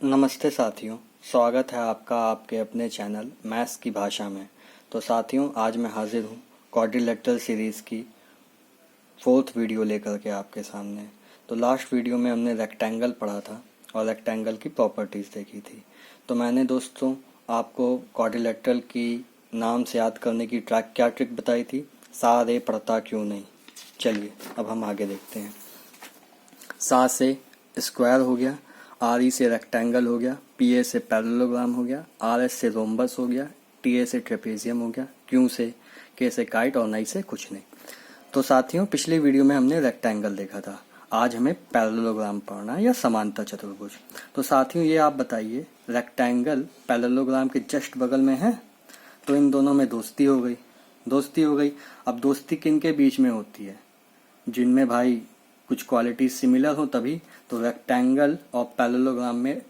नमस्ते साथियों, स्वागत है आपका आपके अपने चैनल मैथ्स की भाषा में। तो साथियों, आज मैं हाजिर हूँ क्वाड्रिलेटरल सीरीज़ की 4th वीडियो लेकर के आपके सामने। तो लास्ट वीडियो में हमने रेक्टेंगल पढ़ा था और रेक्टेंगल की प्रॉपर्टीज़ देखी थी। तो मैंने दोस्तों आपको क्वाड्रिलेटरल की नाम से याद करने की क्या ट्रिक बताई थी, सा रे पढ़ता क्यों नहीं। चलिए अब हम आगे देखते हैं। सा से स्क्वायर हो गया, आर ई से रेक्टेंगल हो गया, पी ए से पैरेललोग्राम हो गया, आर एस से रोम्बस हो गया, टी ए से ट्रेपेजियम हो गया, क्यू से के से काइट और नाई से कुछ नहीं। तो साथियों, पिछली वीडियो में हमने रेक्टेंगल देखा था, आज हमें पैरेललोग्राम पढ़ना है या समांतर चतुर्भुज। तो साथियों, ये आप बताइए, रेक्टेंगल पैरेललोग्राम के जस्ट बगल में है, तो इन दोनों में दोस्ती हो गई। अब दोस्ती किन के बीच में होती है? जिनमें भाई कुछ क्वालिटीज सिमिलर हो तभी। तो रेक्टेंगल और पैरेललोग्राम में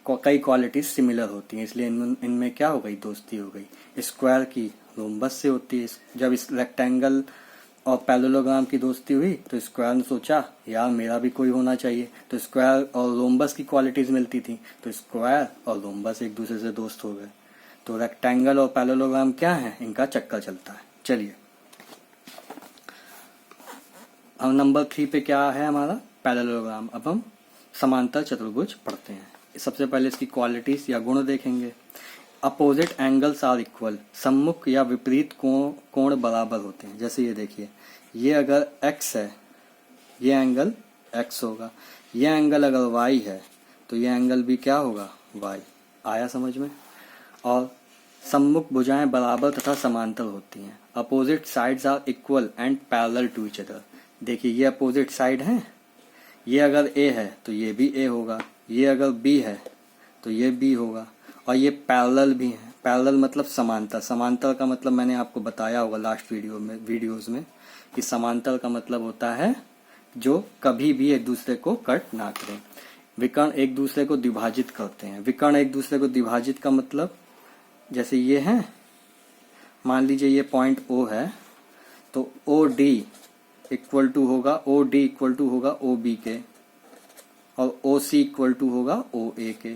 कई क्वालिटीज सिमिलर होती हैं, इसलिए इनमें क्या हो गई, दोस्ती हो गई। स्क्वायर की रोम्बस से होती है। जब इस रेक्टेंगल और पैरेललोग्राम की दोस्ती हुई तो स्क्वायर ने सोचा यार मेरा भी कोई होना चाहिए, तो स्क्वायर और रोम्बस की क्वालिटीज मिलती थी, तो स्क्वायर और रोम्बस एक दूसरे से दोस्त हो गए। तो रेक्टेंगल और पैरेललोग्राम क्या है, इनका चक्कर चलता है। चलिए अब नंबर 3 पे क्या है हमारा, पैरेललोग्राम। अब हम समांतर चतुर्भुज पढ़ते हैं। सबसे पहले इसकी क्वालिटीज या गुण देखेंगे। अपोजिट एंगल्स आर इक्वल, सम्मुख या विपरीत कोण बराबर होते हैं। जैसे ये देखिए, ये अगर x है, ये एंगल x होगा, ये एंगल अगर y है तो ये एंगल भी क्या होगा, y। आया समझ में? और सम्मुख भुजाएं बराबर तथा समांतर होती हैं। Opposite sides are equal and parallel to each other. देखिए, ये अपोजिट साइड है, ये अगर A है तो ये भी A होगा, ये अगर B है तो ये B होगा, और ये पैरेलल भी है। पैरेलल मतलब समांतर। समांतर का मतलब मैंने आपको बताया होगा लास्ट वीडियोस में कि समांतर का मतलब होता है जो कभी भी एक दूसरे को कट ना करें। विकर्ण एक दूसरे को विभाजित करते हैं। विकर्ण एक दूसरे को विभाजित का मतलब, जैसे ये है, मान लीजिए ये पॉइंट O है, तो OD इक्वल टू होगा, OD इक्वल टू होगा OB के, और OC इक्वल टू होगा OA के।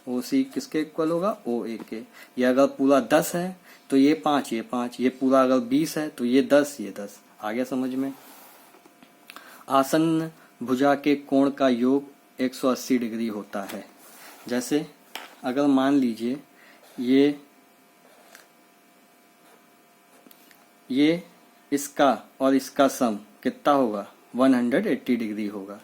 OC किसके इक्वल होगा, OA के। ये अगर पूरा 10 है तो ये 5, ये 5, ये पूरा अगर 20 है तो ये 10, ये 10। आ गया समझ में? आसन्न भुजा के कोण का योग 180 डिग्री होता है। जैसे अगर मान लीजिए ये इसका और इसका सम कितना होगा, 180 डिग्री होगा।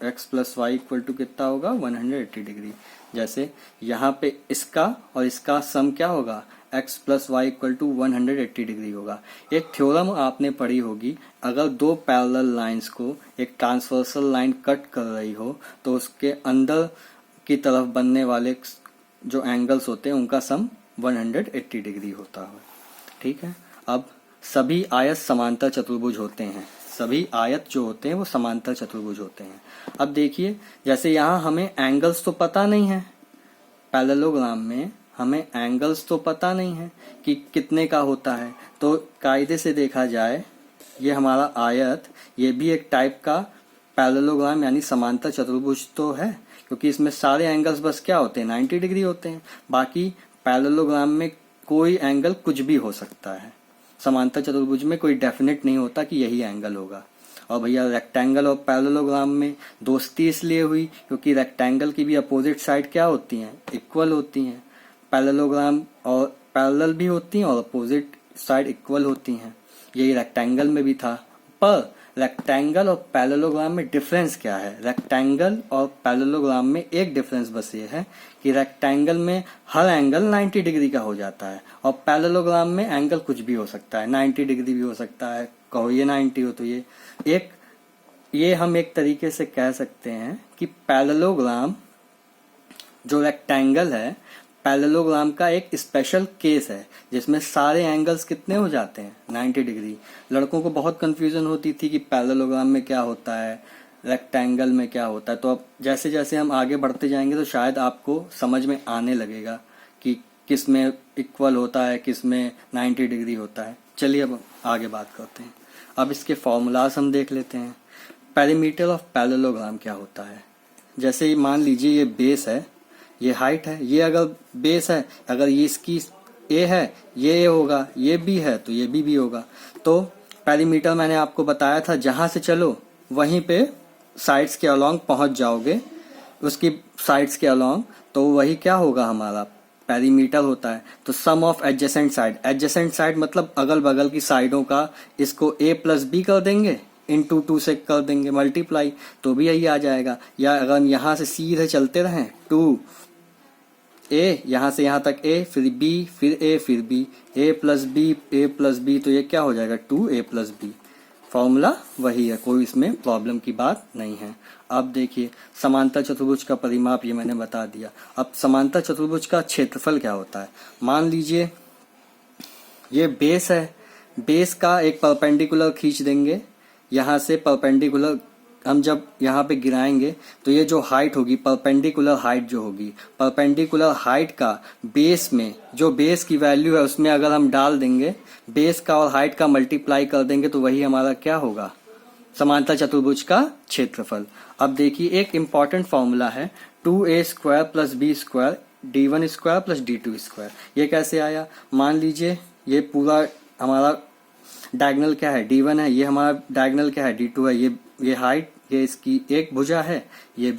x plus y equal to कितना होगा, 180 डिग्री। जैसे यहाँ पे इसका और इसका सम क्या होगा, x plus y equal to 180 degree होगा। एक थ्योरम आपने पढ़ी होगी, अगर दो पैरेलल लाइंस को एक ट्रांसवर्सल लाइन कट कर रही हो तो उसके अंदर की तरफ बनने वाले जो एंगल्स होते हैं उनका सम 180 डिग्री होता है। ठीक है। अब सभी आयत समांतर चतुर्भुज होते हैं। सभी आयत जो होते हैं वो समांतर चतुर्भुज होते हैं। अब देखिए, जैसे यहाँ हमें एंगल्स तो पता नहीं है, पैरेललोग्राम में हमें एंगल्स तो पता नहीं है कि कितने का होता है। तो कायदे से देखा जाए, ये हमारा आयत, ये भी एक टाइप का पैरेललोग्राम यानी समांतर चतुर्भुज तो है, क्योंकि इसमें सारे एंगल्स बस क्या होते हैं, 90 डिग्री होते हैं। बाकी पैरेललोग्राम में कोई एंगल कुछ भी हो सकता है। समांतर चतुर्भुज में कोई डेफिनेट नहीं होता कि यही एंगल होगा। और भैया रेक्टेंगल और पैरेललोग्राम में दोस्ती इसलिए हुई क्योंकि रेक्टेंगल की भी अपोजिट साइड क्या होती हैं, इक्वल होती हैं। पैरेललोग्राम और पैरेलल भी होती हैं और अपोजिट साइड इक्वल होती हैं। यही रेक्टेंगल में भी था। पर रेक्टेंगल और पैरेललोग्राम में डिफरेंस क्या है? रेक्टेंगल और पैरेललोग्राम में एक डिफरेंस बस ये है कि रेक्टेंगल में हर एंगल 90 डिग्री का हो जाता है, और पैरेललोग्राम में एंगल कुछ भी हो सकता है, 90 डिग्री भी हो सकता है। कहो ये 90 हो तो ये हम एक तरीके से कह सकते हैं कि पैरेललोग्राम जो रेक्टेंगल है, पैरेललोग्राम का एक स्पेशल केस है जिसमें सारे एंगल्स कितने हो जाते हैं, 90 डिग्री। लड़कों को बहुत कंफ्यूजन होती थी कि पैरेललोग्राम में क्या होता है, रेक्टेंगल में क्या होता है। तो अब जैसे जैसे हम आगे बढ़ते जाएंगे तो शायद आपको समझ में आने लगेगा कि किस में इक्वल होता है, किस में 90 डिग्री होता है। चलिए अब आगे बात करते हैं। अब इसके फॉर्मूलाज हम देख लेते हैं। पेरीमीटर ऑफ पैरेललोग्राम क्या होता है? जैसे मान लीजिए ये बेस है, ये हाइट है, ये अगर बेस है, अगर ये इसकी ए है, ये होगा, ये बी है तो ये बी होगा। तो पेरीमीटर मैंने आपको बताया था, जहां से चलो वहीं पे साइड्स के अलोंग पहुंच जाओगे, उसकी साइड्स के अलोंग, तो वही क्या होगा हमारा पेरीमीटर होता है। तो sum of adjacent side, adjacent side मतलब अगल बगल की साइडों का, इसको a प्लस बी कर देंगे, इंटू 2 से कर देंगे मल्टीप्लाई, तो भी यही आ जाएगा। या अगर हम यहाँ से सीधे चलते रहें, 2a, यहाँ से यहाँ तक a, फिर b, फिर a, फिर b, a प्लस बी, तो ये क्या हो जाएगा 2a प्लस बी। फॉर्मूला वही है, कोई इसमें प्रॉब्लम की बात नहीं है। अब देखिए समांतर चतुर्भुज का परिमाप ये मैंने बता दिया। अब समांतर चतुर्भुज का क्षेत्रफल क्या होता है। मान लीजिए ये बेस है, बेस का एक परपेंडिकुलर खींच देंगे, यहाँ से परपेंडिकुलर हम जब यहाँ पे गिराएंगे तो ये जो हाइट होगी, परपेंडिकुलर हाइट जो होगी, परपेंडिकुलर हाइट का बेस में जो बेस की वैल्यू है उसमें अगर हम डाल देंगे, बेस का और हाइट का मल्टीप्लाई कर देंगे, तो वही हमारा क्या होगा समांतर चतुर्भुज का क्षेत्रफल। अब देखिए एक इंपॉर्टेंट फॉर्मूला है 2a square plus b square d1 square plus d2 square. ये कैसे आया, मान लीजिए ये पूरा हमारा डायगोनल क्या है d1 है, ये हमारा डायगोनल क्या है d2 है, ये हाइट, ये इसकी एक भुजा है, ये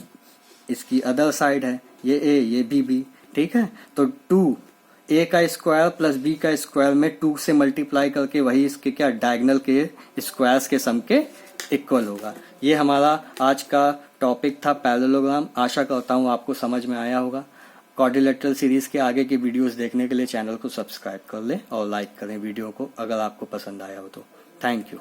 इसकी अदर साइड है, ये a, ये b, ठीक है। तो 2a का स्क्वायर प्लस b का स्क्वायर में 2 से मल्टीप्लाई करके वही इसके क्या डायगोनल के स्क्वायर्स के सम के इक्वल होगा। ये हमारा आज का टॉपिक था पैरेललोग्राम। आशा करता हूँ आपको समझ में आया होगा। क्वाड्रिलेटरल सीरीज के आगे की वीडियोस देखने के लिए चैनल को सब्सक्राइब कर लें और लाइक करें वीडियो को अगर आपको पसंद आया हो तो। Thank you.